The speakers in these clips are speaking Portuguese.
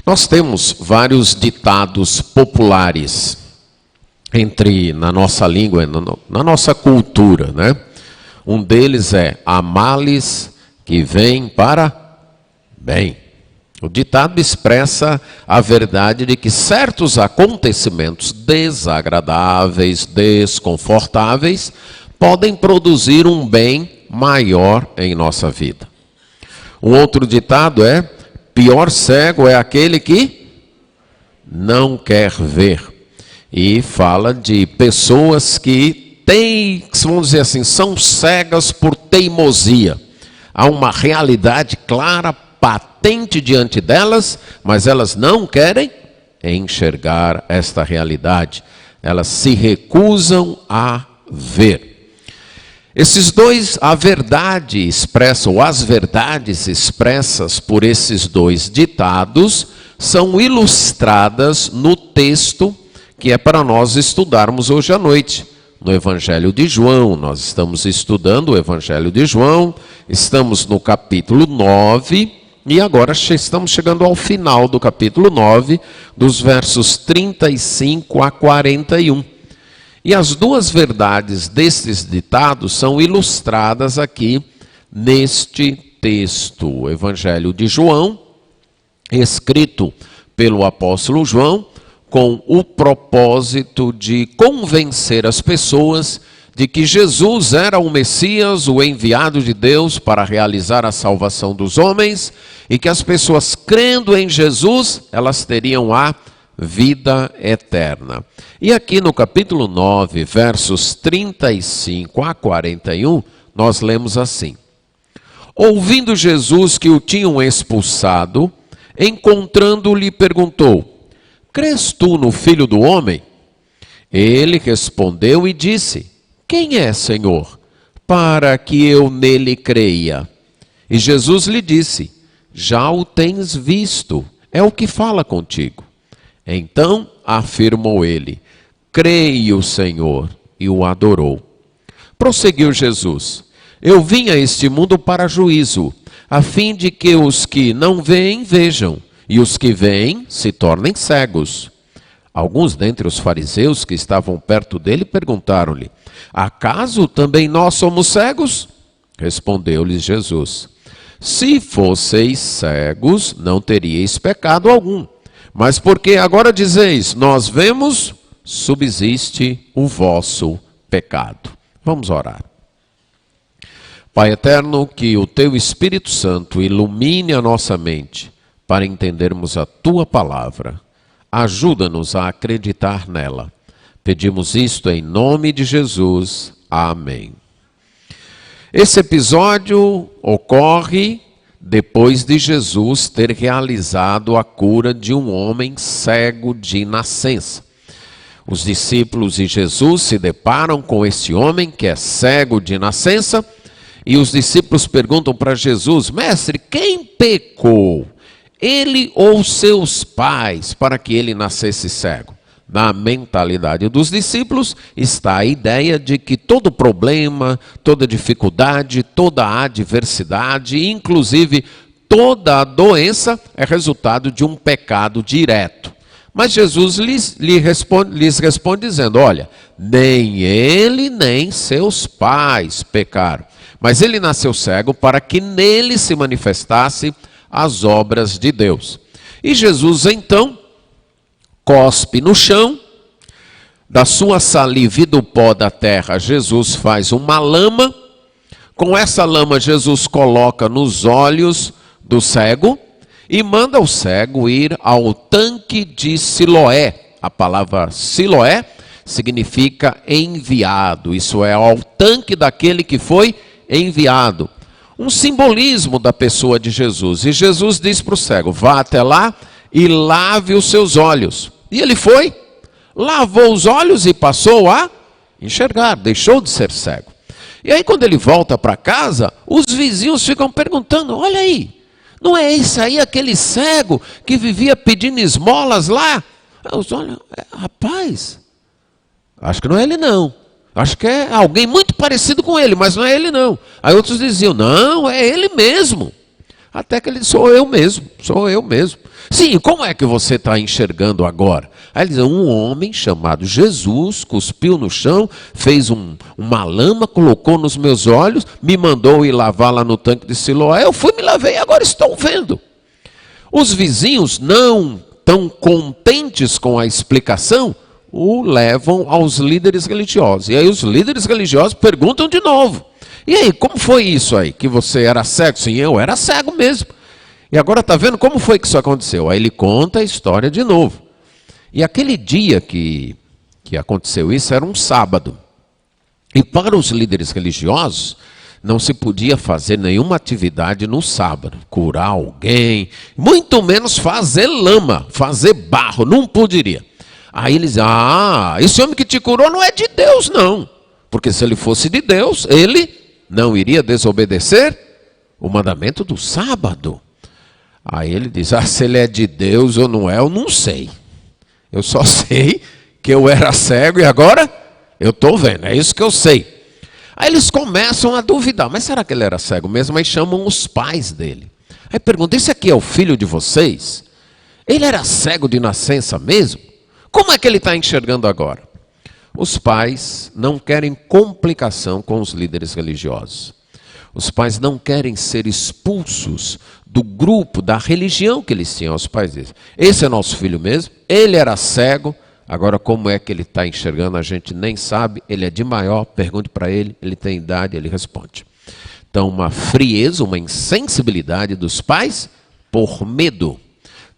Nós temos vários ditados populares na nossa língua, na nossa cultura, né? Um deles é: há males que vêm para bem. O ditado expressa a verdade de que certos acontecimentos desagradáveis, desconfortáveis, podem produzir um bem maior em nossa vida. Um outro ditado é: pior cego é aquele que não quer ver. E fala de pessoas que vamos dizer assim, são cegas por teimosia. Há uma realidade clara, patente diante delas, mas elas não querem enxergar esta realidade. Elas se recusam a ver. Esses dois, a verdade expressa, ou as verdades expressas por esses dois ditados, são ilustradas no texto que é para nós estudarmos hoje à noite. No Evangelho de João, nós estamos estudando o Evangelho de João, estamos no capítulo 9, e agora estamos chegando ao final do capítulo 9, dos versos 35 a 41. E as duas verdades destes ditados são ilustradas aqui neste texto. O Evangelho de João, escrito pelo apóstolo João, com o propósito de convencer as pessoas de que Jesus era o Messias, o enviado de Deus para realizar a salvação dos homens, e que as pessoas crendo em Jesus, elas teriam a vida eterna. E aqui no capítulo 9, versos 35 a 41, nós lemos assim: ouvindo Jesus que o tinham expulsado, encontrando-lhe perguntou: crês tu no Filho do Homem? Ele respondeu e disse: quem é, Senhor, para que eu nele creia? E Jesus lhe disse: já o tens visto, é o que fala contigo. Então afirmou ele: creio, Senhor, e o adorou. Prosseguiu Jesus: eu vim a este mundo para juízo, a fim de que os que não veem, vejam, e os que veem se tornem cegos. Alguns dentre os fariseus que estavam perto dele perguntaram-lhe: acaso também nós somos cegos? Respondeu-lhes Jesus: se fosseis cegos, não teríeis pecado algum. Mas porque agora dizeis, nós vemos, subsiste o vosso pecado. Vamos orar. Pai eterno, que o teu Espírito Santo ilumine a nossa mente para entendermos a tua palavra. Ajuda-nos a acreditar nela. Pedimos isto em nome de Jesus. Amém. Esse episódio ocorre depois de Jesus ter realizado a cura de um homem cego de nascença. Os discípulos e Jesus se deparam com esse homem que é cego de nascença, e os discípulos perguntam para Jesus: mestre, quem pecou, ele ou seus pais, para que ele nascesse cego? Na mentalidade dos discípulos está a ideia de que todo problema, toda dificuldade, toda adversidade, inclusive toda a doença, é resultado de um pecado direto. Mas Jesus lhes responde dizendo: olha, nem ele nem seus pais pecaram, mas ele nasceu cego para que nele se manifestasse as obras de Deus. E Jesus então cospe no chão, da sua saliva e do pó da terra, Jesus faz uma lama. Com essa lama, Jesus coloca nos olhos do cego e manda o cego ir ao tanque de Siloé. A palavra Siloé significa enviado, isso é, ao tanque daquele que foi enviado. Um simbolismo da pessoa de Jesus. E Jesus diz para o cego: vá até lá e lave os seus olhos. E ele foi, lavou os olhos e passou a enxergar, deixou de ser cego. E aí quando ele volta para casa, os vizinhos ficam perguntando: olha aí, não é esse aí aquele cego que vivia pedindo esmolas lá? Olha, rapaz, acho que não é ele não. Acho que é alguém muito parecido com ele, mas não é ele não. Aí outros diziam: não, é ele mesmo. Até que ele disse, sou eu mesmo. Sim, como é que você está enxergando agora? Aí ele diz, um homem chamado Jesus cuspiu no chão, fez uma lama, colocou nos meus olhos, me mandou ir lavar lá no tanque de Siloé, eu fui, me lavei e agora estou vendo. Os vizinhos, não tão contentes com a explicação, o levam aos líderes religiosos. E aí os líderes religiosos perguntam de novo. E aí, como foi isso aí? Que você era cego? Sim, eu era cego mesmo. E agora está vendo como foi que isso aconteceu? Aí ele conta a história de novo. E aquele dia que aconteceu isso era um sábado. E para os líderes religiosos, não se podia fazer nenhuma atividade no sábado. Curar alguém, muito menos fazer lama, fazer barro, não poderia. Aí eles dizem, esse homem que te curou não é de Deus não. Porque se ele fosse de Deus, ele não iria desobedecer o mandamento do sábado. Aí ele diz, se ele é de Deus ou não é, eu não sei. Eu só sei que eu era cego e agora eu estou vendo, é isso que eu sei. Aí eles começam a duvidar, mas será que ele era cego mesmo? Aí chamam os pais dele. Aí perguntam, esse aqui é o filho de vocês? Ele era cego de nascença mesmo? Como é que ele está enxergando agora? Os pais não querem complicação com os líderes religiosos. Os pais não querem ser expulsos do grupo, da religião que eles tinham. Os pais dizem, esse é nosso filho mesmo, ele era cego, agora como é que ele está enxergando, a gente nem sabe, ele é de maior, pergunte para ele, ele tem idade, ele responde. Então uma frieza, uma insensibilidade dos pais por medo.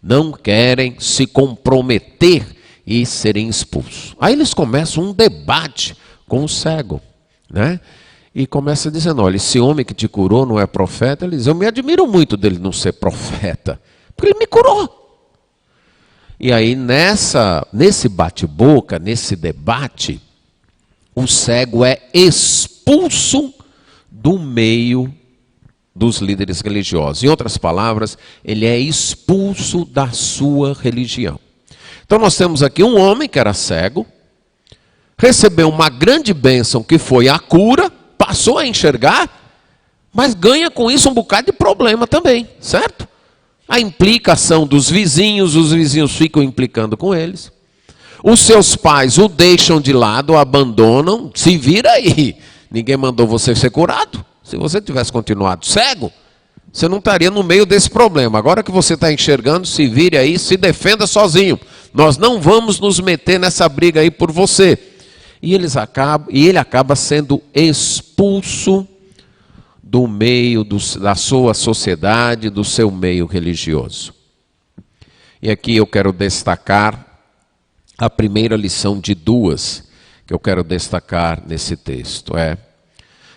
Não querem se comprometer e serem expulsos. Aí eles começam um debate com o cego, né? E começa dizendo, olha, esse homem que te curou não é profeta? Ele diz, eu me admiro muito dele não ser profeta, porque ele me curou. E aí nesse bate-boca, nesse debate, o cego é expulso do meio dos líderes religiosos. Em outras palavras, ele é expulso da sua religião. Então nós temos aqui um homem que era cego, recebeu uma grande bênção que foi a cura, passou a enxergar, mas ganha com isso um bocado de problema também, certo? A implicação dos vizinhos, os vizinhos ficam implicando com eles. Os seus pais o deixam de lado, o abandonam, se vira aí. Ninguém mandou você ser curado. Se você tivesse continuado cego, você não estaria no meio desse problema. Agora que você está enxergando, se vire aí, se defenda sozinho. Nós não vamos nos meter nessa briga aí por você. E ele acaba sendo expulso do meio da sua sociedade, do seu meio religioso. E aqui eu quero destacar a primeira lição de duas que eu quero destacar nesse texto.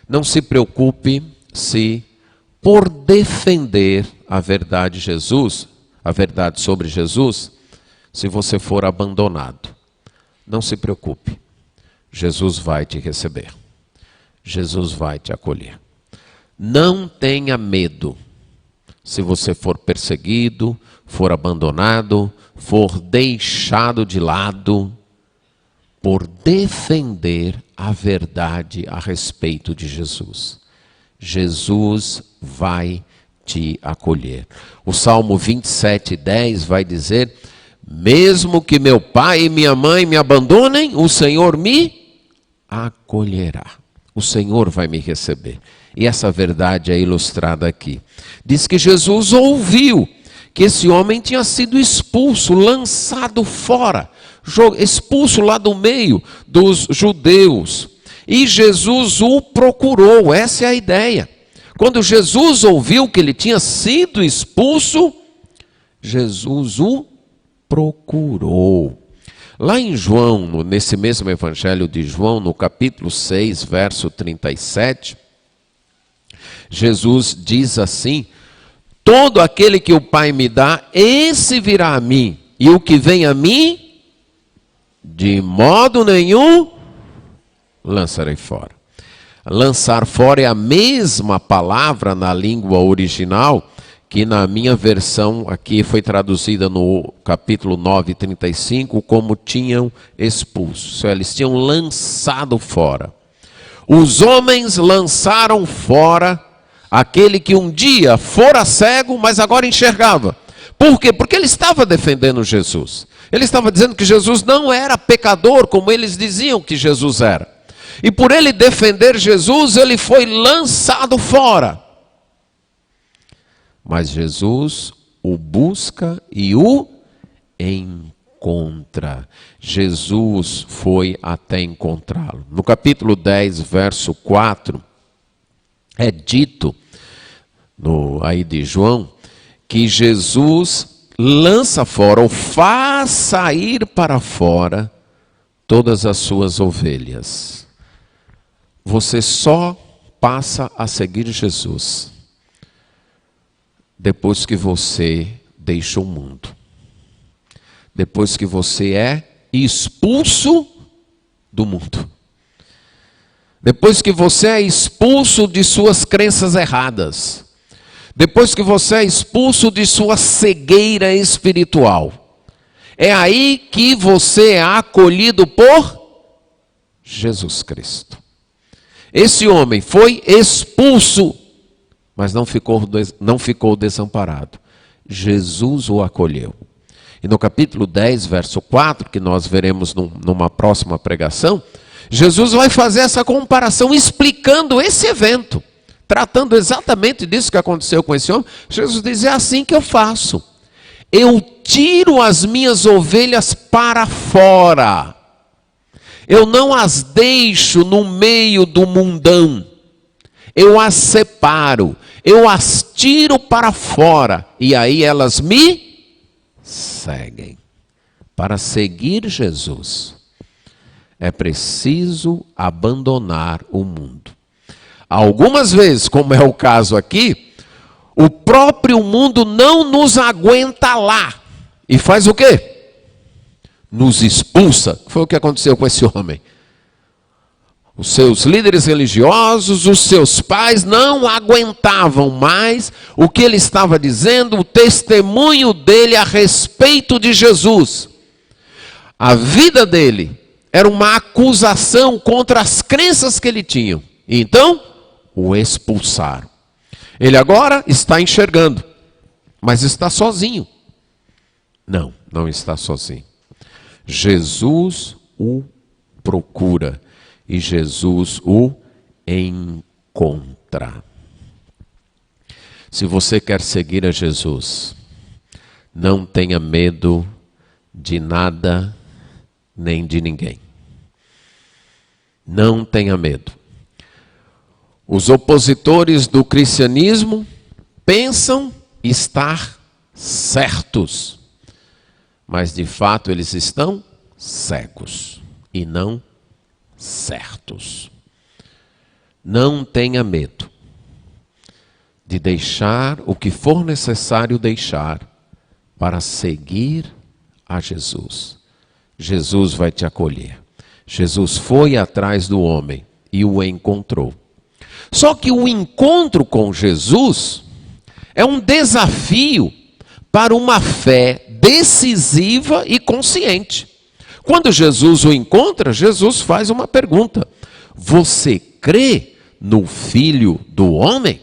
Não se preocupe se por defender a verdade sobre Jesus, se você for abandonado. Não se preocupe. Jesus vai te receber. Jesus vai te acolher. Não tenha medo. Se você for perseguido, for abandonado, for deixado de lado, por defender a verdade a respeito de Jesus. Jesus vai te acolher. O Salmo 27:10 vai dizer, mesmo que meu pai e minha mãe me abandonem, o Senhor me acolherá. O Senhor vai me receber. E essa verdade é ilustrada aqui. Diz que Jesus ouviu que esse homem tinha sido expulso, lançado fora, expulso lá do meio dos judeus. E Jesus o procurou, essa é a ideia. Quando Jesus ouviu que ele tinha sido expulso, Jesus o procurou. Lá em João, nesse mesmo evangelho de João, no capítulo 6, verso 37, Jesus diz assim, todo aquele que o Pai me dá, esse virá a mim, e o que vem a mim, de modo nenhum, lançarei fora. Lançar fora é a mesma palavra na língua original, que na minha versão aqui foi traduzida no capítulo 9, 35, como tinham expulso. Eles tinham lançado fora. Os homens lançaram fora aquele que um dia fora cego, mas agora enxergava. Por quê? Porque ele estava defendendo Jesus. Ele estava dizendo que Jesus não era pecador, como eles diziam que Jesus era. E por ele defender Jesus, ele foi lançado fora. Mas Jesus o busca e o encontra. Jesus foi até encontrá-lo. No capítulo 10, verso 4, é dito, aí de João, que Jesus lança fora, ou faz sair para fora, todas as suas ovelhas. Você só passa a seguir Jesus depois que você deixa o mundo. Depois que você é expulso do mundo. Depois que você é expulso de suas crenças erradas. Depois que você é expulso de sua cegueira espiritual. É aí que você é acolhido por Jesus Cristo. Esse homem foi expulso, mas não ficou desamparado. Jesus o acolheu. E no capítulo 10, verso 4, que nós veremos numa próxima pregação, Jesus vai fazer essa comparação, explicando esse evento, tratando exatamente disso que aconteceu com esse homem. Jesus diz, é assim que eu faço. Eu tiro as minhas ovelhas para fora. Eu não as deixo no meio do mundão. Eu as separo. Eu as tiro para fora. E aí elas me seguem. Para seguir Jesus, é preciso abandonar o mundo. Algumas vezes, como é o caso aqui, o próprio mundo não nos aguenta lá. E faz o quê? Nos expulsa. Foi o que aconteceu com esse homem. Os seus líderes religiosos, os seus pais não aguentavam mais o que ele estava dizendo, o testemunho dele a respeito de Jesus. A vida dele era uma acusação contra as crenças que ele tinha. Então, o expulsaram. Ele agora está enxergando, mas está sozinho. Não, não está sozinho. Jesus o procura e Jesus o encontra. Se você quer seguir a Jesus, não tenha medo de nada nem de ninguém. Não tenha medo. Os opositores do cristianismo pensam estar certos, mas de fato eles estão cegos e não certos. Não tenha medo de deixar o que for necessário deixar para seguir a Jesus. Jesus vai te acolher. Jesus foi atrás do homem e o encontrou. Só que o encontro com Jesus é um desafio para uma fé decisiva e consciente. Quando Jesus o encontra, Jesus faz uma pergunta: você crê no Filho do Homem?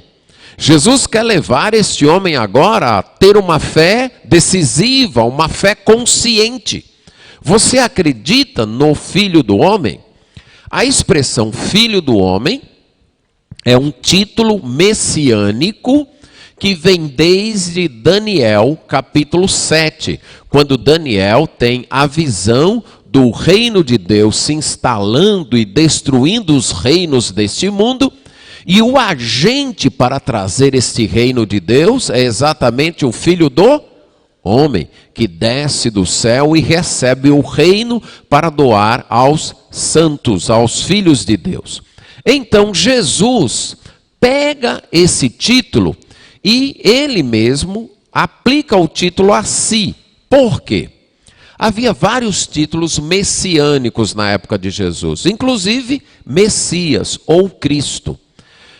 Jesus quer levar este homem agora a ter uma fé decisiva, uma fé consciente. Você acredita no Filho do Homem? A expressão Filho do Homem é um título messiânico que vem desde Daniel, capítulo 7, quando Daniel tem a visão do reino de Deus se instalando e destruindo os reinos deste mundo, e o agente para trazer este reino de Deus é exatamente o Filho do Homem, que desce do céu e recebe o reino para doar aos santos, aos filhos de Deus. Então Jesus pega esse título e ele mesmo aplica o título a si. Por quê? Havia vários títulos messiânicos na época de Jesus, inclusive Messias ou Cristo.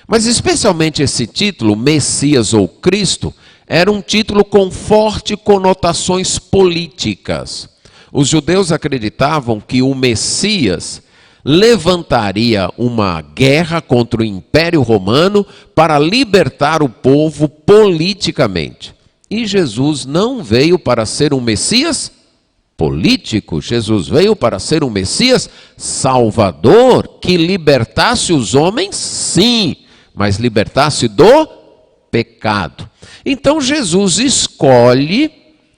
Mas especialmente esse título, Messias ou Cristo, era um título com fortes conotações políticas. Os judeus acreditavam que o Messias levantaria uma guerra contra o Império Romano para libertar o povo politicamente. E Jesus não veio para ser um Messias político, Jesus veio para ser um Messias salvador, que libertasse os homens, sim, mas libertasse do pecado. Então Jesus escolhe,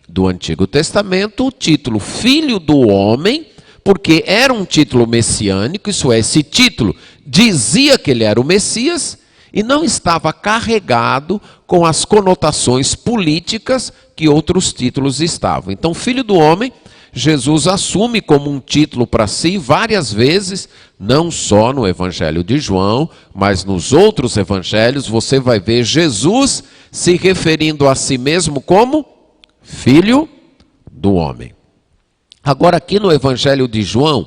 do Antigo Testamento, o título Filho do Homem, porque era um título messiânico, isso é, esse título dizia que ele era o Messias e não estava carregado com as conotações políticas que outros títulos estavam. Então, Filho do Homem, Jesus assume como um título para si várias vezes, não só no Evangelho de João, mas nos outros evangelhos você vai ver Jesus se referindo a si mesmo como Filho do Homem. Agora, aqui no Evangelho de João,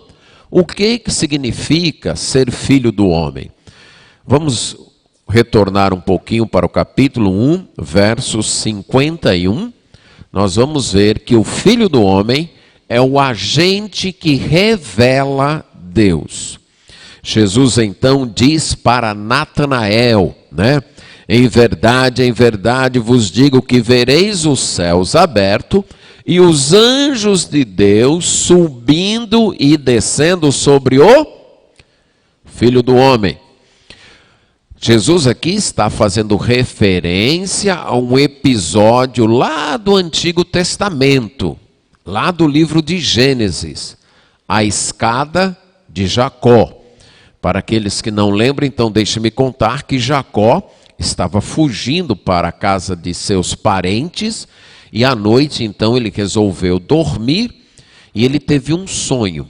o que significa ser filho do homem? Vamos retornar um pouquinho para o capítulo 1, verso 51. Nós vamos ver que o Filho do Homem é o agente que revela Deus. Jesus então diz para Natanael, em verdade vos digo que vereis os céus abertos e os anjos de Deus subindo e descendo sobre o Filho do Homem. Jesus aqui está fazendo referência a um episódio lá do Antigo Testamento, lá do livro de Gênesis, a escada de Jacó. Para aqueles que não lembram, então deixe-me contar que Jacó estava fugindo para a casa de seus parentes e à noite então ele resolveu dormir e ele teve um sonho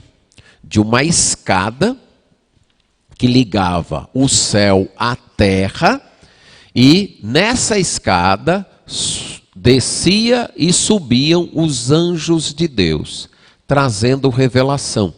de uma escada que ligava o céu à terra e nessa escada descia e subiam os anjos de Deus, trazendo revelação.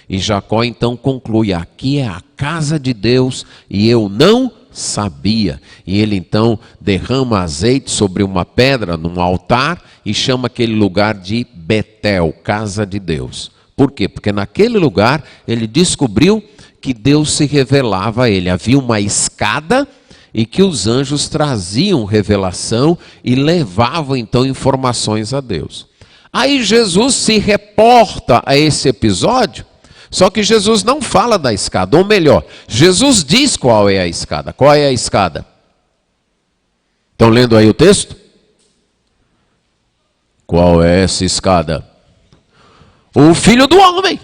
E Jacó então conclui, aqui é a casa de Deus e eu não sabia. E ele então derrama azeite sobre uma pedra, num altar, e chama aquele lugar de Betel, casa de Deus. Por quê? Porque naquele lugar ele descobriu que Deus se revelava a ele. Havia uma escada e que os anjos traziam revelação e levavam então informações a Deus. Aí Jesus se reporta a esse episódio, só que Jesus não fala da escada, ou melhor, Jesus diz qual é a escada. Qual é a escada? Estão lendo aí o texto? Qual é essa escada? O Filho do Homem.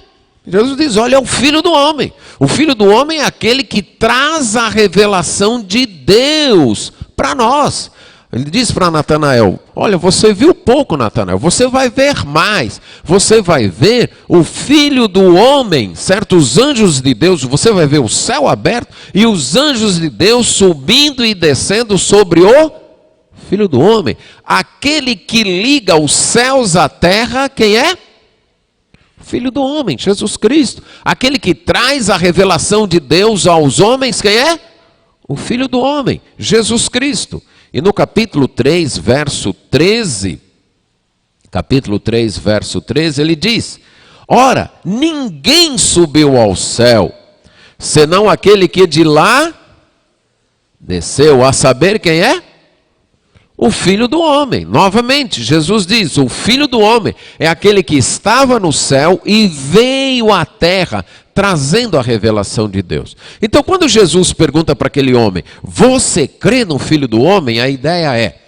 Jesus diz, olha, é o Filho do Homem. O Filho do Homem é aquele que traz a revelação de Deus para nós. Ele diz para Natanael, olha, você viu pouco, Natanael, você vai ver mais. Você vai ver o Filho do Homem, certo? Os anjos de Deus, você vai ver o céu aberto e os anjos de Deus subindo e descendo sobre o Filho do Homem. Aquele que liga os céus à terra, quem é? Filho do Homem, Jesus Cristo. Aquele que traz a revelação de Deus aos homens, quem é? O Filho do Homem, Jesus Cristo. E no capítulo 3, verso 13, ele diz, ora, ninguém subiu ao céu, senão aquele que de lá desceu, a saber quem é? O Filho do Homem. Novamente, Jesus diz, o Filho do Homem é aquele que estava no céu e veio à terra, trazendo a revelação de Deus. Então, quando Jesus pergunta para aquele homem, você crê no Filho do Homem? A ideia é,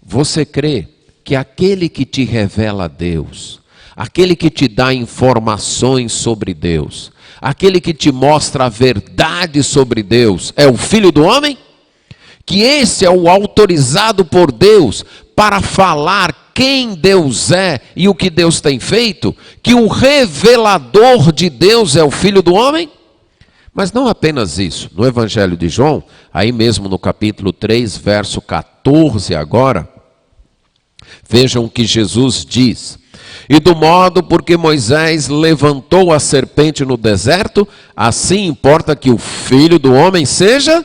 você crê que aquele que te revela Deus, aquele que te dá informações sobre Deus, aquele que te mostra a verdade sobre Deus, é o Filho do Homem? Que esse é o autorizado por Deus para falar quem Deus é e o que Deus tem feito? Que o revelador de Deus é o Filho do Homem? Mas não apenas isso. No Evangelho de João, aí mesmo no capítulo 3, verso 14 agora, vejam o que Jesus diz. E do modo porque Moisés levantou a serpente no deserto, assim importa que o Filho do Homem seja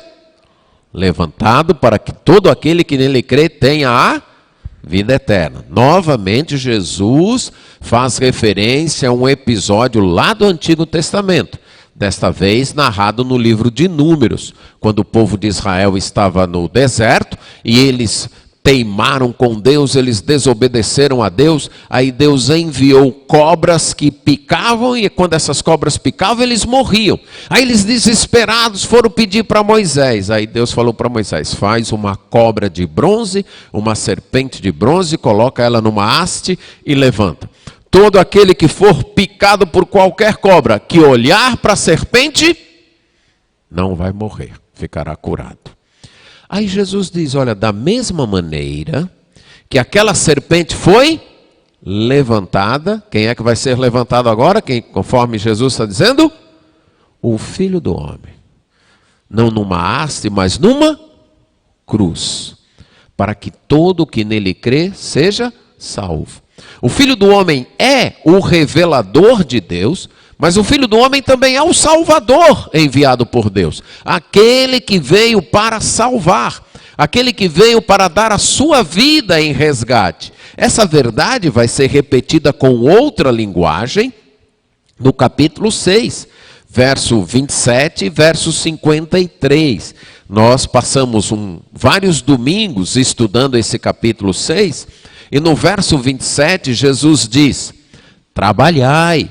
levantado para que todo aquele que nele crê tenha a vida eterna. Novamente, Jesus faz referência a um episódio lá do Antigo Testamento. Desta vez narrado no livro de Números, quando o povo de Israel estava no deserto e eles teimaram com Deus, eles desobedeceram a Deus, aí Deus enviou cobras que picavam, e quando essas cobras picavam, eles morriam. Aí eles, desesperados, foram pedir para Moisés. Aí Deus falou para Moisés: faz uma cobra de bronze, uma serpente de bronze, coloca ela numa haste e levanta. Todo aquele que for picado por qualquer cobra, que olhar para a serpente, não vai morrer, ficará curado. Aí Jesus diz: olha, da mesma maneira que aquela serpente foi levantada, quem é que vai ser levantado agora? Quem, conforme Jesus está dizendo? O Filho do Homem. Não numa haste, mas numa cruz. Para que todo o que nele crê seja salvo. O Filho do Homem é o revelador de Deus, mas o Filho do Homem também é o Salvador enviado por Deus. Aquele que veio para salvar, aquele que veio para dar a sua vida em resgate. Essa verdade vai ser repetida com outra linguagem no capítulo 6, verso 27 e verso 53. Nós passamos vários domingos estudando esse capítulo 6, e no verso 27 Jesus diz: trabalhai,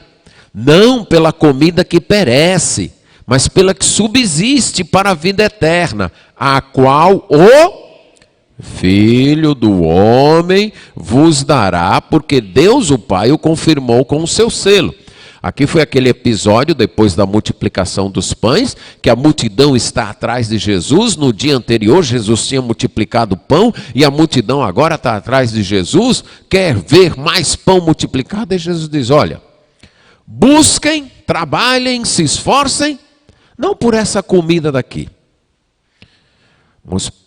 não pela comida que perece, mas pela que subsiste para a vida eterna, a qual o Filho do Homem vos dará, porque Deus o Pai o confirmou com o seu selo. Aqui foi aquele episódio, depois da multiplicação dos pães, que a multidão está atrás de Jesus. No dia anterior, Jesus tinha multiplicado o pão, e a multidão agora está atrás de Jesus, quer ver mais pão multiplicado. E Jesus diz: olha, busquem, trabalhem, se esforcem, não por essa comida daqui,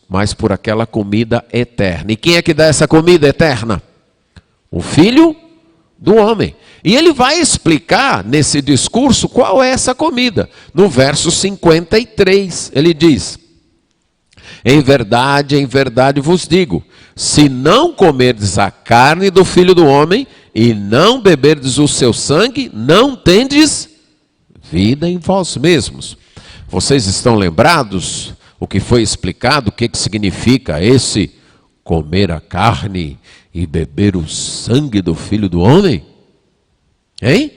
mas por aquela comida eterna. E quem é que dá essa comida eterna? O Filho do Homem. E ele vai explicar nesse discurso qual é essa comida. No verso 53, ele diz: em verdade vos digo, se não comerdes a carne do Filho do Homem e não beberdes o seu sangue, não tendes vida em vós mesmos. Vocês estão lembrados o que foi explicado, o que significa esse comer a carne e beber o sangue do Filho do Homem? Hein?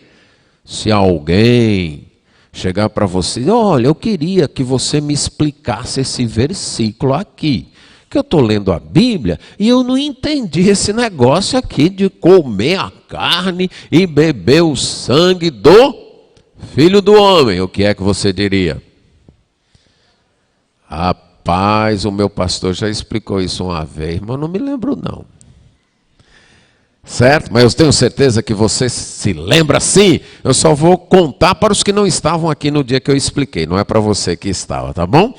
Se alguém chegar para você: olha, eu queria que você me explicasse esse versículo aqui, que eu estou lendo a Bíblia e eu não entendi esse negócio aqui de comer a carne e beber o sangue do Filho do Homem. O que é que você diria? Rapaz, o meu pastor já explicou isso uma vez, mas eu não me lembro não. Certo? Mas eu tenho certeza que você se lembra sim. Eu só vou contar para os que não estavam aqui no dia que eu expliquei. Não é para você que estava, tá bom?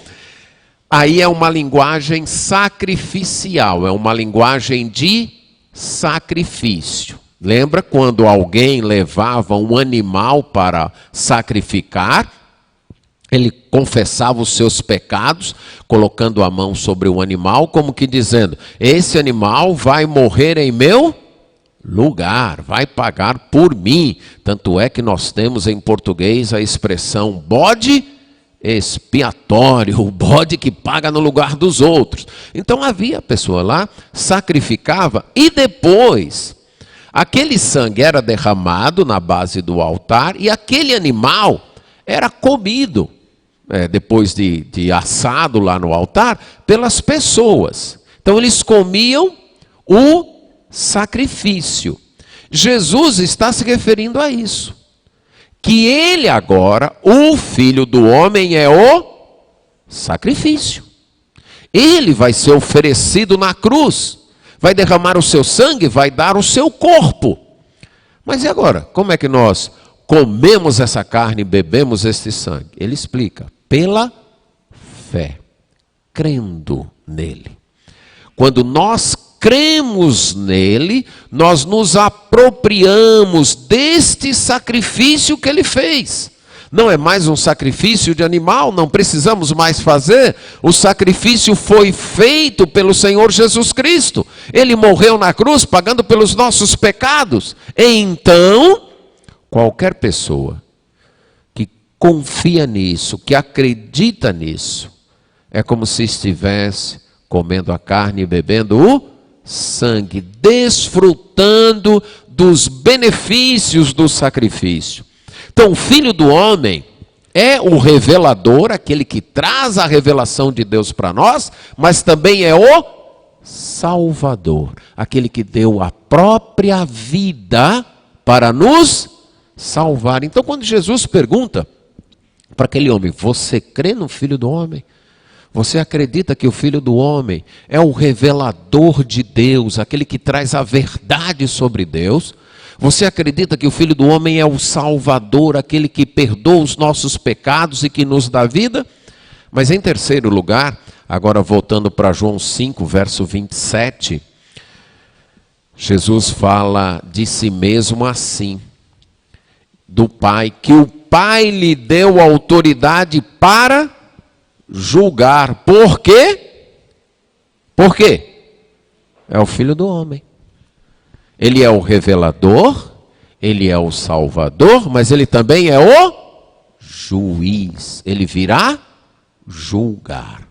Aí é uma linguagem sacrificial. É uma linguagem de sacrifício. Lembra quando alguém levava um animal para sacrificar? Ele confessava os seus pecados, colocando a mão sobre o animal, como que dizendo: esse animal vai morrer em meu lugar, vai pagar por mim. Tanto é que nós temos em português a expressão bode expiatório, o bode que paga no lugar dos outros. Então havia a pessoa lá, sacrificava, e depois aquele sangue era derramado na base do altar, e aquele animal era comido, depois de assado lá no altar, pelas pessoas. Então eles comiam o sacrifício. Jesus está se referindo a isso, que ele agora, o Filho do Homem, é o sacrifício. Ele vai ser oferecido na cruz, vai derramar o seu sangue, vai dar o seu corpo. Mas e agora? Como é que nós comemos essa carne e bebemos este sangue? Ele explica: pela fé, crendo nele. Quando nós cremos nele, nós nos apropriamos deste sacrifício que ele fez. Não é mais um sacrifício de animal, não precisamos mais fazer. O sacrifício foi feito pelo Senhor Jesus Cristo. Ele morreu na cruz pagando pelos nossos pecados. Então, qualquer pessoa que confia nisso, que acredita nisso, é como se estivesse comendo a carne e bebendo o sangue, desfrutando dos benefícios do sacrifício. Então, o Filho do Homem é o revelador, aquele que traz a revelação de Deus para nós, mas também é o Salvador, aquele que deu a própria vida para nos salvar. Então, quando Jesus pergunta para aquele homem: você crê no Filho do Homem? Você acredita que o Filho do Homem é o revelador de Deus, aquele que traz a verdade sobre Deus? Você acredita que o Filho do Homem é o Salvador, aquele que perdoa os nossos pecados e que nos dá vida? Mas em terceiro lugar, agora voltando para João 5, verso 27, Jesus fala de si mesmo assim, do Pai, que o Pai lhe deu autoridade para julgar. Por quê? Por quê? É o Filho do Homem. Ele é o revelador, ele é o salvador, mas ele também é o juiz. Ele virá julgar.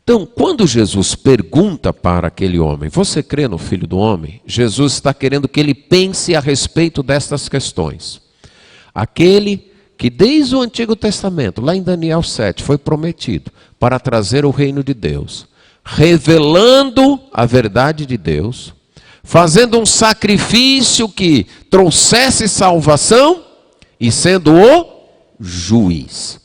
Então, quando Jesus pergunta para aquele homem: você crê no Filho do Homem? Jesus está querendo que ele pense a respeito destas questões. Aquele que desde o Antigo Testamento, lá em Daniel 7, foi prometido para trazer o reino de Deus, revelando a verdade de Deus, fazendo um sacrifício que trouxesse salvação e sendo o juiz.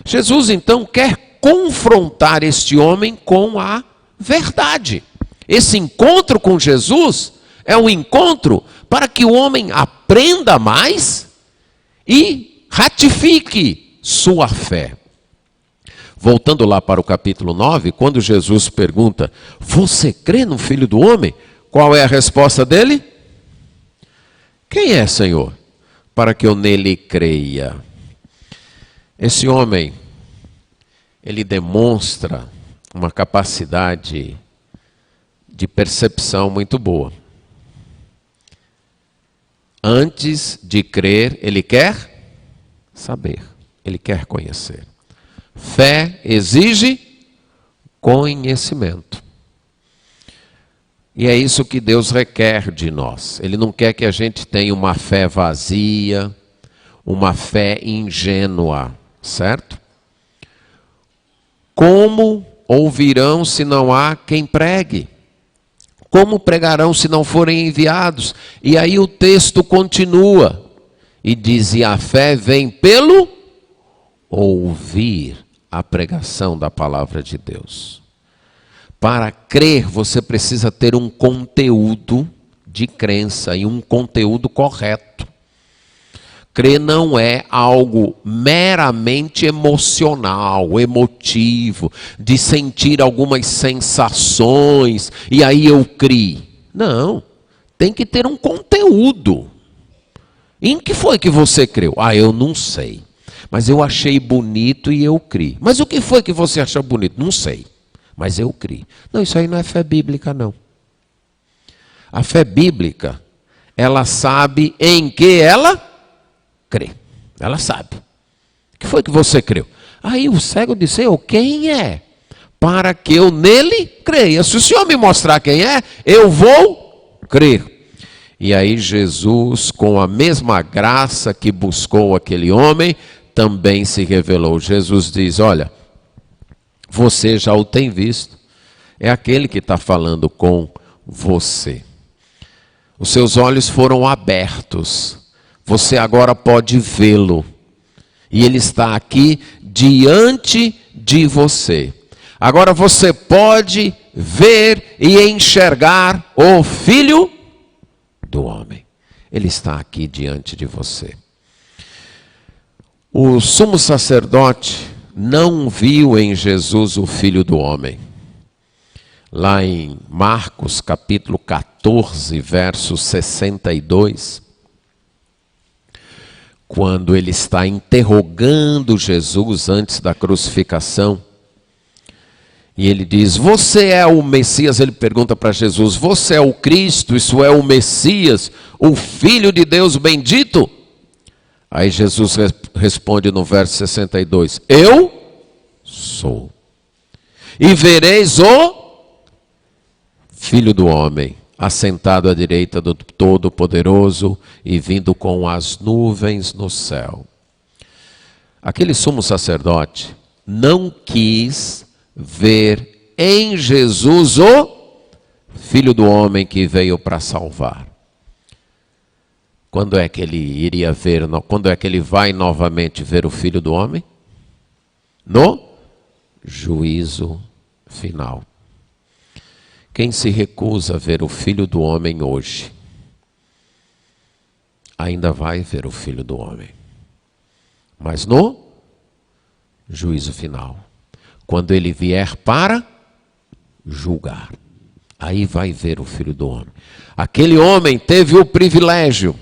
Jesus então quer confrontar este homem com a verdade. Esse encontro com Jesus é um encontro para que o homem aprenda mais e ratifique sua fé. Voltando lá para o capítulo 9, quando Jesus pergunta: você crê no Filho do Homem? Qual é a resposta dele? Quem é, Senhor, para que eu nele creia? Esse homem, ele demonstra uma capacidade de percepção muito boa. Antes de crer, ele quer saber, ele quer conhecer. Fé exige conhecimento. E é isso que Deus requer de nós. Ele não quer que a gente tenha uma fé vazia, uma fé ingênua, certo? Como ouvirão se não há quem pregue? Como pregarão se não forem enviados? E aí o texto continua e diz: e a fé vem pelo ouvir a pregação da palavra de Deus. Para crer, você precisa ter um conteúdo de crença e um conteúdo correto. Crer não é algo meramente emocional, emotivo, de sentir algumas sensações e aí eu criei. Não, tem que ter um conteúdo. Em que foi que você creu? Ah, eu não sei, mas eu achei bonito e eu criei. Mas o que foi que você achou bonito? Não sei, mas eu criei. Não, isso aí não é fé bíblica, não. A fé bíblica, ela sabe em que ela crê. Ela sabe. O que foi que você creu? Aí o cego disse: eu, quem é? Para que eu nele creia. Se o Senhor me mostrar quem é, eu vou crer. E aí Jesus, com a mesma graça que buscou aquele homem, também se revelou. Jesus diz: olha, você já o tem visto. É aquele que está falando com você. Os seus olhos foram abertos. Você agora pode vê-lo. E ele está aqui diante de você. Agora você pode ver e enxergar o Filho do Homem. Ele está aqui diante de você. O sumo sacerdote não viu em Jesus o Filho do Homem. Lá em Marcos capítulo 14, verso 62, quando ele está interrogando Jesus antes da crucificação, e ele diz: você é o Messias? Ele pergunta para Jesus: você é o Cristo, isso é o Messias, o Filho de Deus bendito? Aí Jesus responde no verso 62, eu sou. E vereis o Filho do Homem, assentado à direita do Todo-Poderoso e vindo com as nuvens no céu. Aquele sumo sacerdote não quis ver em Jesus o Filho do Homem que veio para salvar. Quando é que ele iria ver, quando é que ele vai novamente ver o Filho do Homem? No juízo final. Quem se recusa a ver o Filho do Homem hoje, ainda vai ver o Filho do Homem. Mas no juízo final, quando ele vier para julgar, aí vai ver o Filho do Homem. Aquele homem teve o privilégio,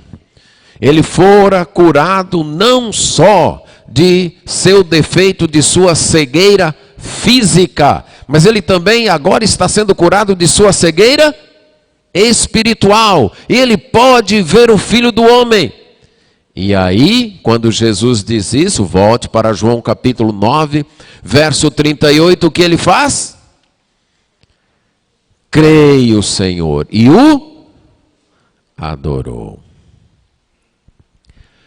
ele fora curado não só de seu defeito, de sua cegueira física, mas ele também agora está sendo curado de sua cegueira espiritual. E ele pode ver o Filho do Homem. E aí, quando Jesus diz isso, volte para João capítulo 9, verso 38, o que ele faz? Creio, Senhor, e o adorou.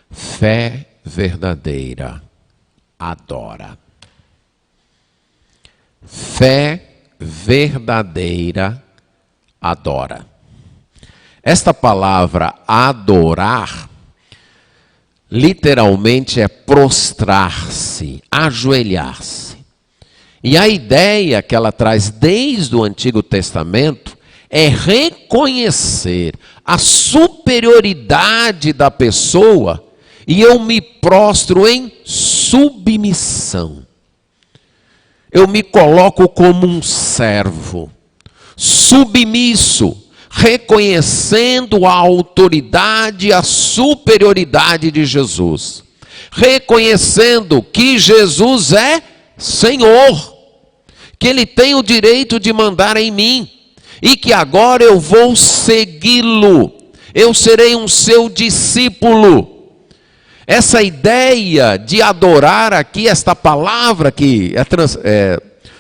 Fé verdadeira adora. Fé verdadeira adora. Esta palavra adorar literalmente é prostrar-se, ajoelhar-se. E a ideia que ela traz desde o Antigo Testamento é reconhecer a superioridade da pessoa e eu me prostro em submissão. Eu me coloco como um servo, submisso, reconhecendo a autoridade, a superioridade de Jesus, reconhecendo que Jesus é Senhor, que Ele tem o direito de mandar em mim, e que agora eu vou segui-lo, eu serei um seu discípulo. Essa ideia de adorar aqui, esta palavra que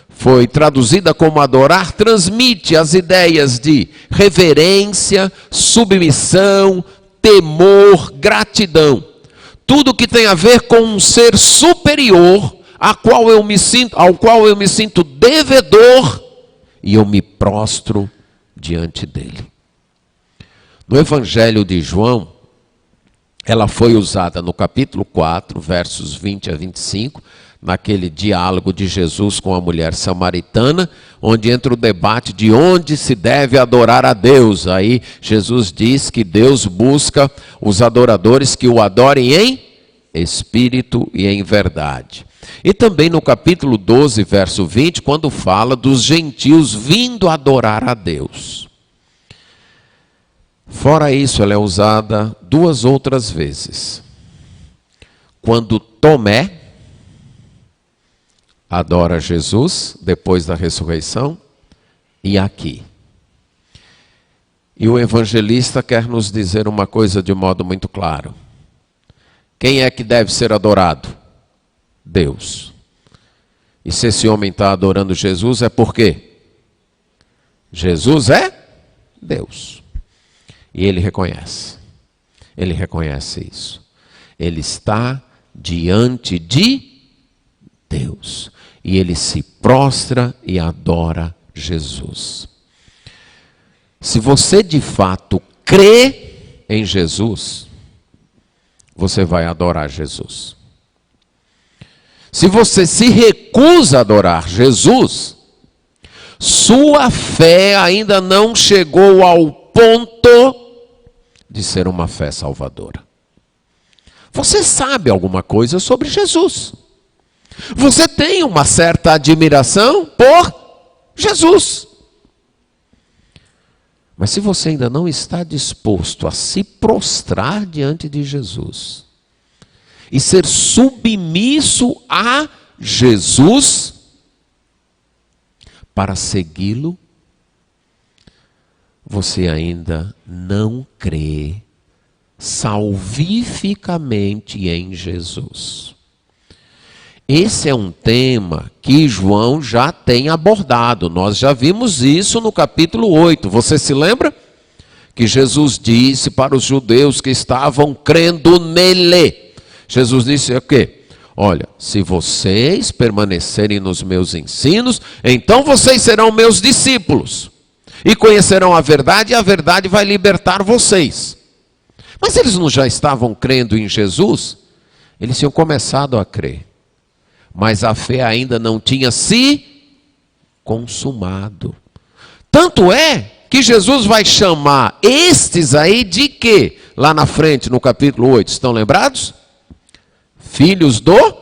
foi traduzida como adorar, transmite as ideias de reverência, submissão, temor, gratidão. Tudo que tem a ver com um ser superior, ao qual eu me sinto devedor, e eu me prostro diante dele. No Evangelho de João, ela foi usada no capítulo 4, versos 20 a 25, naquele diálogo de Jesus com a mulher samaritana, onde entra o debate de onde se deve adorar a Deus. Aí Jesus diz que Deus busca os adoradores que o adorem em espírito e em verdade. E também no capítulo 12, verso 20, quando fala dos gentios vindo adorar a Deus. Fora isso, ela é usada 2 outras vezes. Quando Tomé adora Jesus, depois da ressurreição, e aqui. E o evangelista quer nos dizer uma coisa de modo muito claro. Quem é que deve ser adorado? Deus. E se esse homem está adorando Jesus, é por quê? Jesus é Deus. E ele reconhece isso. Ele está diante de Deus. E ele se prostra e adora Jesus. Se você de fato crê em Jesus, você vai adorar Jesus. Se você se recusa a adorar Jesus, sua fé ainda não chegou ao ponto de ser uma fé salvadora. Você sabe alguma coisa sobre Jesus. Você tem uma certa admiração por Jesus. Mas se você ainda não está disposto a se prostrar diante de Jesus e ser submisso a Jesus para segui-lo, você ainda não crê salvificamente em Jesus. Esse é um tema que João já tem abordado. Nós já vimos isso no capítulo 8. Você se lembra? Que Jesus disse para os judeus que estavam crendo nele. Jesus disse o quê? Olha, se vocês permanecerem nos meus ensinos, então vocês serão meus discípulos. E conhecerão a verdade, e a verdade vai libertar vocês. Mas eles não já estavam crendo em Jesus? Eles tinham começado a crer. Mas a fé ainda não tinha se consumado. Tanto é que Jesus vai chamar estes aí de quê? Lá na frente, no capítulo 8, estão lembrados? Filhos do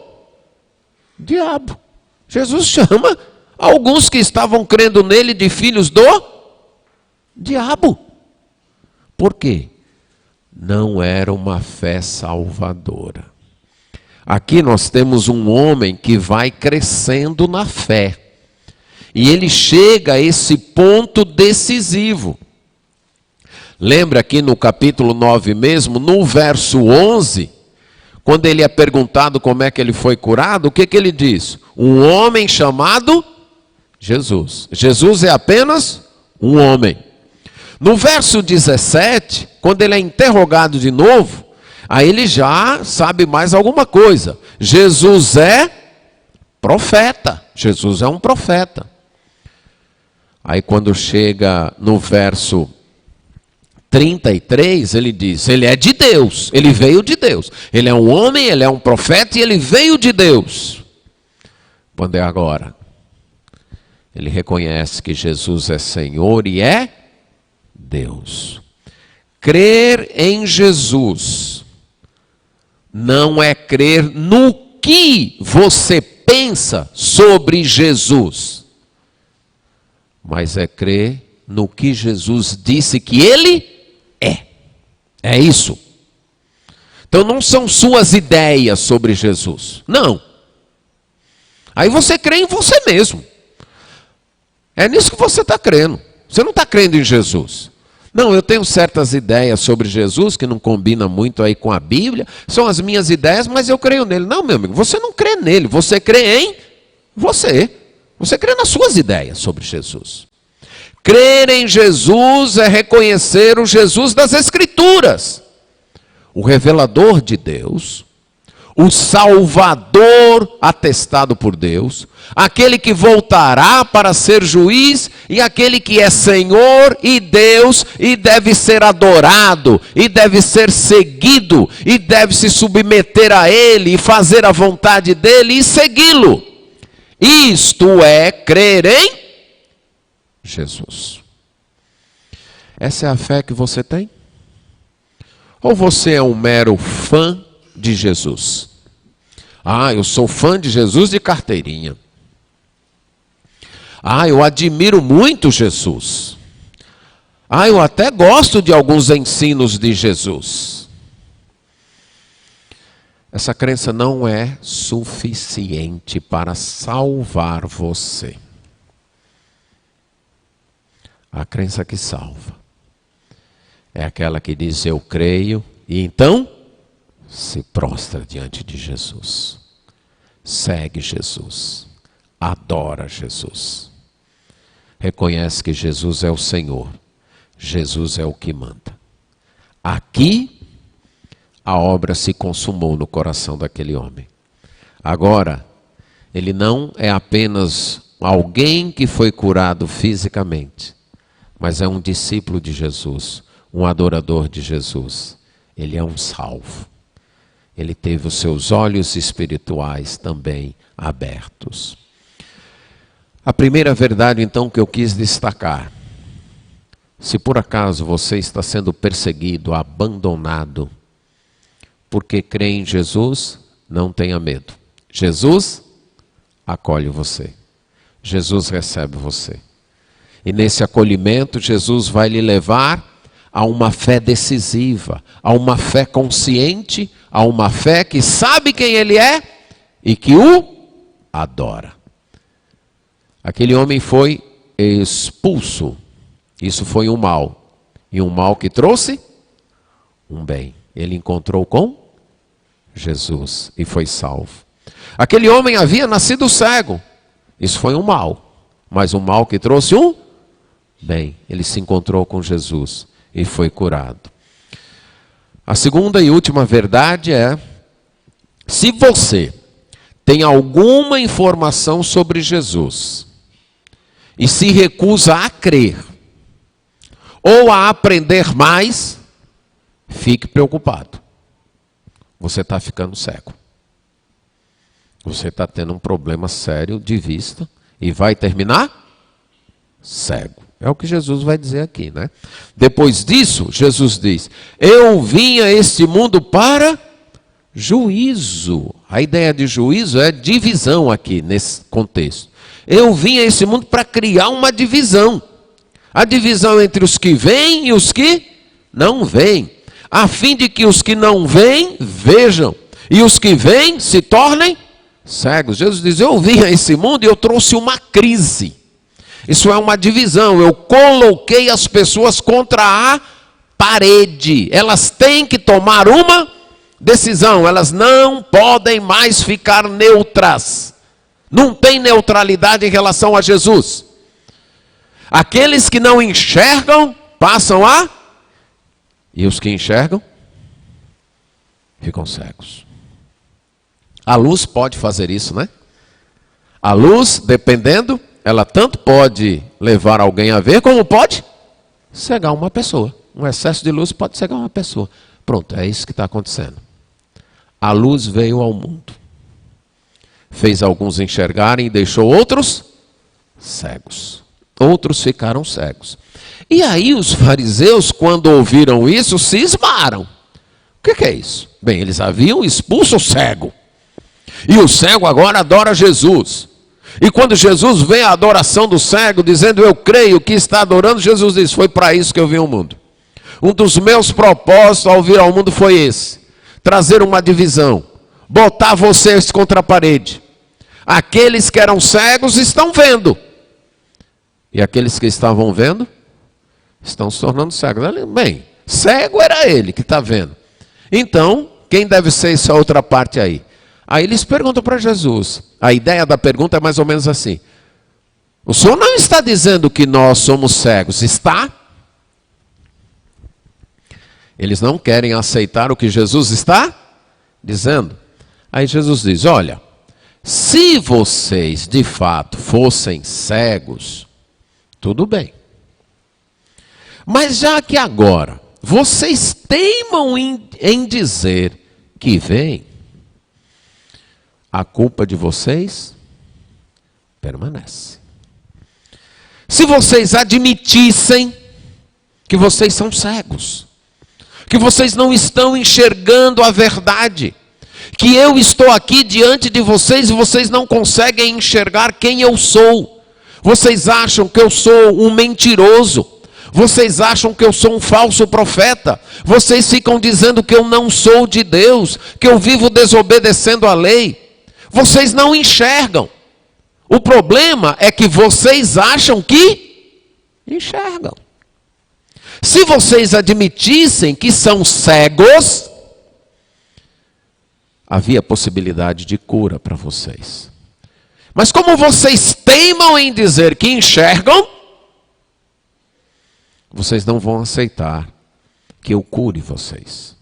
diabo. Jesus chama alguns que estavam crendo nele de filhos do diabo. Por quê? Não era uma fé salvadora. Aqui nós temos um homem que vai crescendo na fé. E ele chega a esse ponto decisivo. Lembra aqui no capítulo 9 mesmo, no verso 11, quando ele é perguntado como é que ele foi curado, o que ele diz? Um homem chamado Jesus. Jesus é apenas um homem. No verso 17, quando ele é interrogado de novo, aí ele já sabe mais alguma coisa. Jesus é profeta. Jesus é um profeta. Aí quando chega no verso 33, ele diz, ele é de Deus, ele veio de Deus. Ele é um homem, ele é um profeta e ele veio de Deus. Quando é agora? Ele reconhece que Jesus é Senhor e é Deus. Crer em Jesus não é crer no que você pensa sobre Jesus, mas é crer no que Jesus disse que ele é. É isso. Então não são suas ideias sobre Jesus. Não. Aí você crê em você mesmo. É nisso que você está crendo. Você não está crendo em Jesus. Não, eu tenho certas ideias sobre Jesus que não combinam muito aí com a Bíblia. São as minhas ideias, mas eu creio nele. Não, meu amigo, você não crê nele. Você crê em você. Você crê nas suas ideias sobre Jesus. Crer em Jesus é reconhecer o Jesus das Escrituras. O revelador de Deus, o Salvador atestado por Deus, aquele que voltará para ser juiz e aquele que é Senhor e Deus e deve ser adorado e deve ser seguido e deve se submeter a Ele e fazer a vontade dEle e segui-lo. Isto é crer em Jesus. Essa é a fé que você tem? Ou você é um mero fã de Jesus? Ah, eu sou fã de Jesus de carteirinha. Ah, eu admiro muito Jesus. Ah, eu até gosto de alguns ensinos de Jesus. Essa crença não é suficiente para salvar você. A crença que salva é aquela que diz eu creio e então se prostra diante de Jesus. Segue Jesus. Adora Jesus. Reconhece que Jesus é o Senhor. Jesus é o que manda. Aqui a obra se consumou no coração daquele homem. Agora, ele não é apenas alguém que foi curado fisicamente, mas é um discípulo de Jesus, um adorador de Jesus. Ele é um salvo. Ele teve os seus olhos espirituais também abertos. A primeira verdade, então, que eu quis destacar: se por acaso você está sendo perseguido, abandonado, porque crê em Jesus, não tenha medo. Jesus acolhe você. Jesus recebe você. E nesse acolhimento, Jesus vai lhe levar a uma fé decisiva, a uma fé consciente, a uma fé que sabe quem Ele é e que o adora. Aquele homem foi expulso. Isso foi um mal. E um mal que trouxe um bem. Ele encontrou com Jesus e foi salvo. Aquele homem havia nascido cego. Isso foi um mal. Mas um mal que trouxe um bem. Ele se encontrou com Jesus e foi curado. A segunda e última verdade é: se você tem alguma informação sobre Jesus e se recusa a crer ou a aprender mais, fique preocupado. Você está ficando cego. Você está tendo um problema sério de vista e vai terminar cego. É o que Jesus vai dizer aqui, né? Depois disso, Jesus diz: eu vim a este mundo para juízo. A ideia de juízo é divisão aqui, nesse contexto. Eu vim a esse mundo para criar uma divisão. A divisão entre os que vêm e os que não vêm. A fim de que os que não vêm, vejam. E os que vêm se tornem cegos. Jesus diz: eu vim a esse mundo e eu trouxe uma crise. Isso é uma divisão. Eu coloquei as pessoas contra a parede. Elas têm que tomar uma decisão. Elas não podem mais ficar neutras. Não tem neutralidade em relação a Jesus. Aqueles que não enxergam, passam a... E os que enxergam, ficam cegos. A luz pode fazer isso, né? A luz, dependendo, ela tanto pode levar alguém a ver, como pode cegar uma pessoa. Um excesso de luz pode cegar uma pessoa. Pronto, é isso que está acontecendo. A luz veio ao mundo. Fez alguns enxergarem e deixou outros cegos. Outros ficaram cegos. E aí os fariseus, quando ouviram isso, cismaram. O que é isso? Bem, eles haviam expulso o cego. E o cego agora adora Jesus. E quando Jesus vê a adoração do cego, dizendo: eu creio que está adorando, Jesus diz: foi para isso que eu vim ao mundo. Um dos meus propósitos ao vir ao mundo foi esse: trazer uma divisão, botar vocês contra a parede. Aqueles que eram cegos estão vendo. E aqueles que estavam vendo, estão se tornando cegos. Bem, cego era ele que está vendo. Então, quem deve ser essa outra parte aí? Aí eles perguntam para Jesus. A ideia da pergunta é mais ou menos assim: o senhor não está dizendo que nós somos cegos, está? Eles não querem aceitar o que Jesus está dizendo. Aí Jesus diz: olha, se vocês de fato fossem cegos, tudo bem. Mas já que agora vocês teimam em dizer que veem, a culpa de vocês permanece. Se vocês admitissem que vocês são cegos, que vocês não estão enxergando a verdade, que eu estou aqui diante de vocês e vocês não conseguem enxergar quem eu sou. Vocês acham que eu sou um mentiroso. Vocês acham que eu sou um falso profeta. Vocês ficam dizendo que eu não sou de Deus, que eu vivo desobedecendo a lei. Vocês não enxergam. O problema é que vocês acham que enxergam. Se vocês admitissem que são cegos, havia possibilidade de cura para vocês. Mas como vocês teimam em dizer que enxergam, vocês não vão aceitar que eu cure vocês.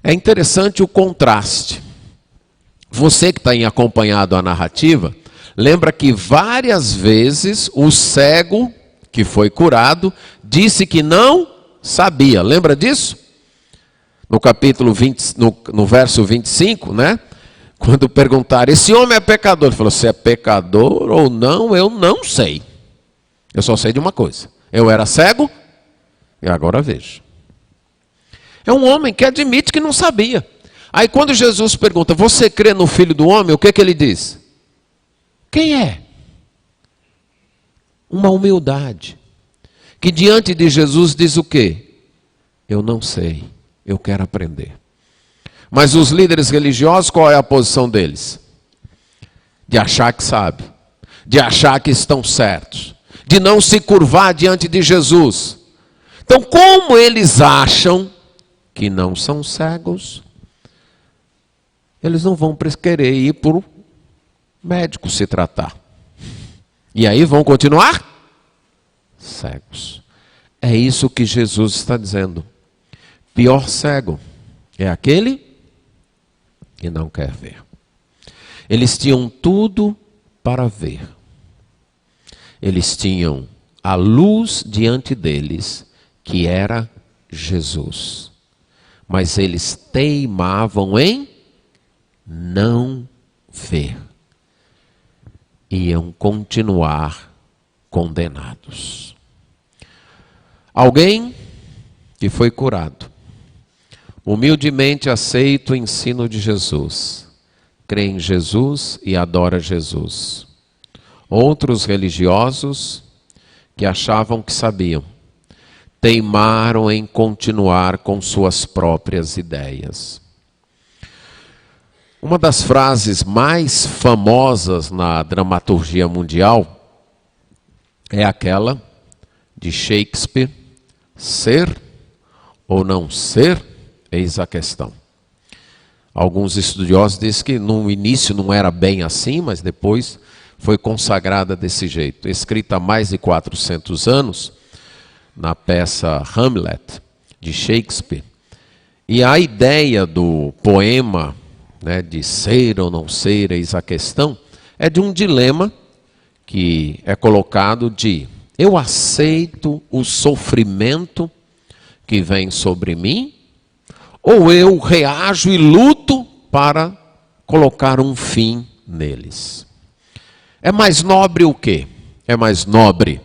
É interessante o contraste. Você que está acompanhado a narrativa, lembra que várias vezes o cego que foi curado disse que não sabia. Lembra disso? No capítulo 20, no verso 25, né? Quando perguntaram: esse homem é pecador? Ele falou: se é pecador ou não, eu não sei. Eu só sei de uma coisa: eu era cego e agora vejo. É um homem que admite que não sabia. Aí quando Jesus pergunta: você crê no Filho do Homem? O que ele diz? Quem é? Uma humildade. Que diante de Jesus diz o quê? Eu não sei, eu quero aprender. Mas os líderes religiosos, qual é a posição deles? De achar que sabe, de achar que estão certos, de não se curvar diante de Jesus. Então, como eles acham que não são cegos, eles não vão querer ir para o médico se tratar. E aí vão continuar cegos. É isso que Jesus está dizendo. Pior cego é aquele que não quer ver. Eles tinham tudo para ver. Eles tinham a luz diante deles, que era Jesus. Mas eles teimavam em não ver. Iam continuar condenados. Alguém que foi curado, humildemente aceita o ensino de Jesus, crê em Jesus e adora Jesus. Outros religiosos que achavam que sabiam, teimaram em continuar com suas próprias ideias. Uma das frases mais famosas na dramaturgia mundial é aquela de Shakespeare: ser ou não ser, eis a questão. Alguns estudiosos dizem que no início não era bem assim, mas depois foi consagrada desse jeito. Escrita há mais de 400 anos, na peça Hamlet, de Shakespeare. E a ideia do poema, né, de ser ou não ser, eis a questão, é de um dilema que é colocado de: eu aceito o sofrimento que vem sobre mim, ou eu reajo e luto para colocar um fim neles? É mais nobre o quê? É mais nobre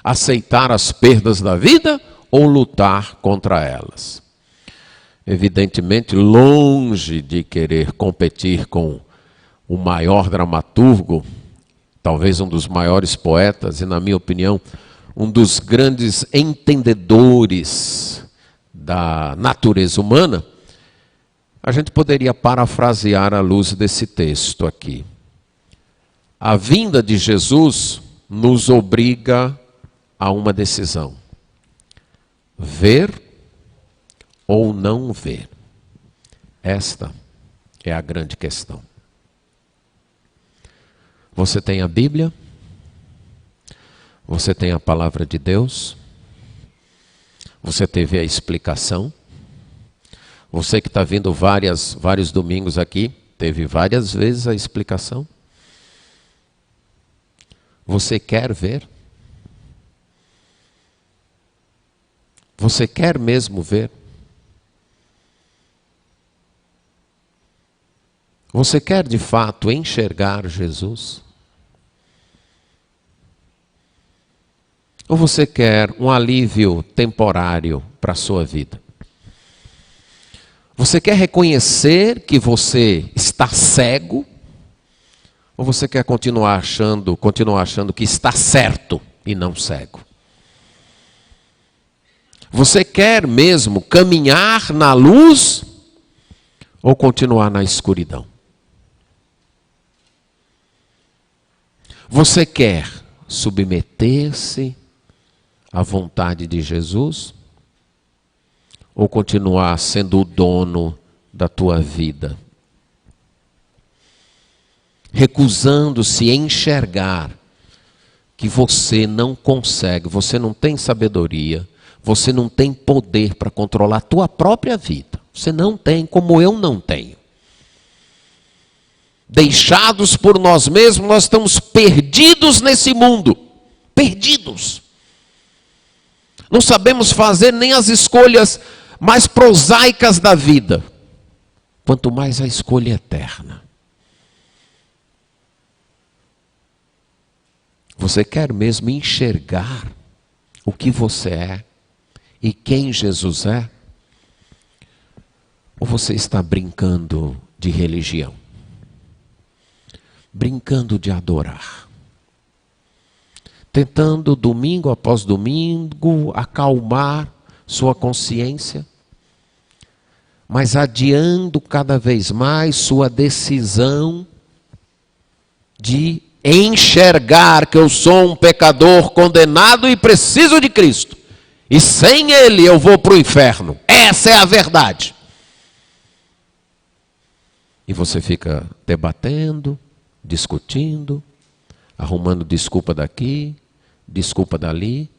aceitar as perdas da vida ou lutar contra elas? Evidentemente, longe de querer competir com o maior dramaturgo, talvez um dos maiores poetas e, na minha opinião, um dos grandes entendedores da natureza humana, a gente poderia parafrasear à luz desse texto aqui. A vinda de Jesus nos obriga a uma decisão: ver ou não ver. Esta é a grande questão. Você tem a Bíblia? Você tem a palavra de Deus? Você teve a explicação? Você que está vindo vários domingos aqui, teve várias vezes a explicação? Você quer ver? Você quer mesmo ver? Você quer de fato enxergar Jesus? Ou você quer um alívio temporário para a sua vida? Você quer reconhecer que você está cego? Ou você quer continuar achando que está certo e não cego? Você quer mesmo caminhar na luz ou continuar na escuridão? Você quer submeter-se à vontade de Jesus ou continuar sendo o dono da tua vida? Recusando-se a enxergar que você não consegue, você não tem sabedoria, você não tem poder para controlar a tua própria vida. Você não tem, como eu não tenho. Deixados por nós mesmos, nós estamos perdidos nesse mundo. Perdidos. Não sabemos fazer nem as escolhas mais prosaicas da vida. Quanto mais a escolha eterna. Você quer mesmo enxergar o que você é e quem Jesus é? Ou você está brincando de religião? Brincando de adorar? Tentando domingo após domingo acalmar sua consciência, mas adiando cada vez mais sua decisão de enxergar que eu sou um pecador condenado e preciso de Cristo, E sem ele eu vou para o inferno. Essa é a verdade. E você fica debatendo, discutindo, arrumando desculpa daqui, desculpa dali,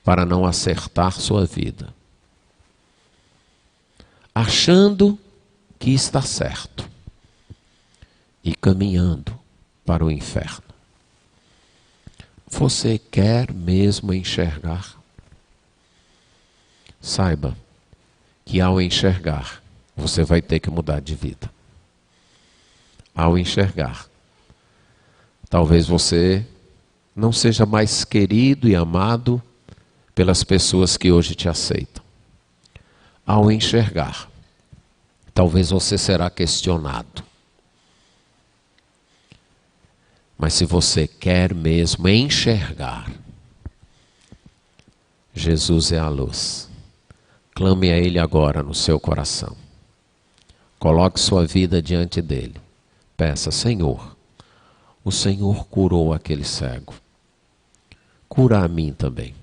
para não acertar sua vida. Achando que está certo e caminhando para o inferno. Você quer mesmo enxergar? Saiba que ao enxergar, você vai ter que mudar de vida. Ao enxergar, talvez você não seja mais querido e amado pelas pessoas que hoje te aceitam. Ao enxergar, talvez você será questionado. Mas se você quer mesmo enxergar, Jesus é a luz. Clame a Ele agora no seu coração. Coloque sua vida diante dEle. Peça, Senhor, o Senhor curou aquele cego. Cura a mim também.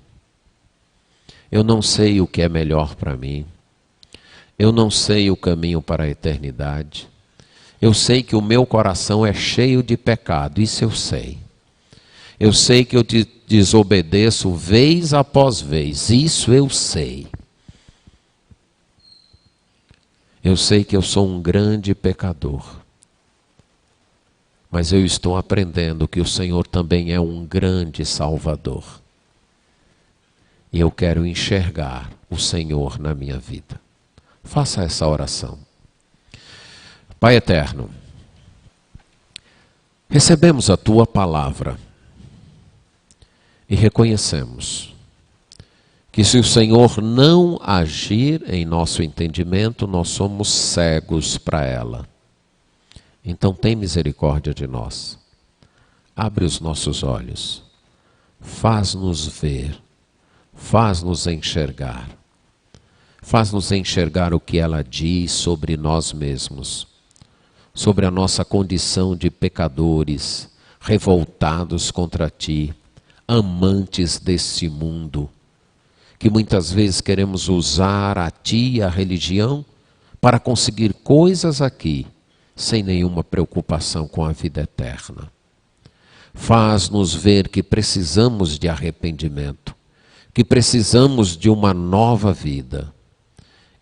Eu não sei o que é melhor para mim. Eu não sei o caminho para a eternidade. Eu sei que o meu coração é cheio de pecado, isso eu sei. Eu sei que eu te desobedeço vez após vez, isso eu sei. Eu sei que eu sou um grande pecador. Mas eu estou aprendendo que o Senhor também é um grande Salvador. E eu quero enxergar o Senhor na minha vida. Faça essa oração. Pai eterno, recebemos a Tua palavra e reconhecemos que se o Senhor não agir em nosso entendimento, nós somos cegos para ela. Então tem misericórdia de nós. Abre os nossos olhos. Faz-nos ver. Faz-nos enxergar. Faz-nos enxergar o que ela diz sobre nós mesmos. Sobre a nossa condição de pecadores, revoltados contra Ti, amantes desse mundo, que muitas vezes queremos usar a Ti e a religião para conseguir coisas aqui, sem nenhuma preocupação com a vida eterna. Faz-nos ver que precisamos de arrependimento, que precisamos de uma nova vida.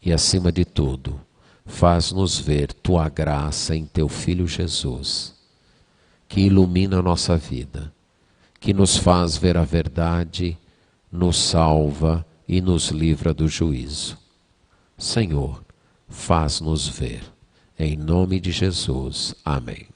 E acima de tudo, faz-nos ver Tua graça em Teu Filho Jesus, que ilumina a nossa vida, que nos faz ver a verdade, nos salva e nos livra do juízo. Senhor, faz-nos ver. Em nome de Jesus. Amém.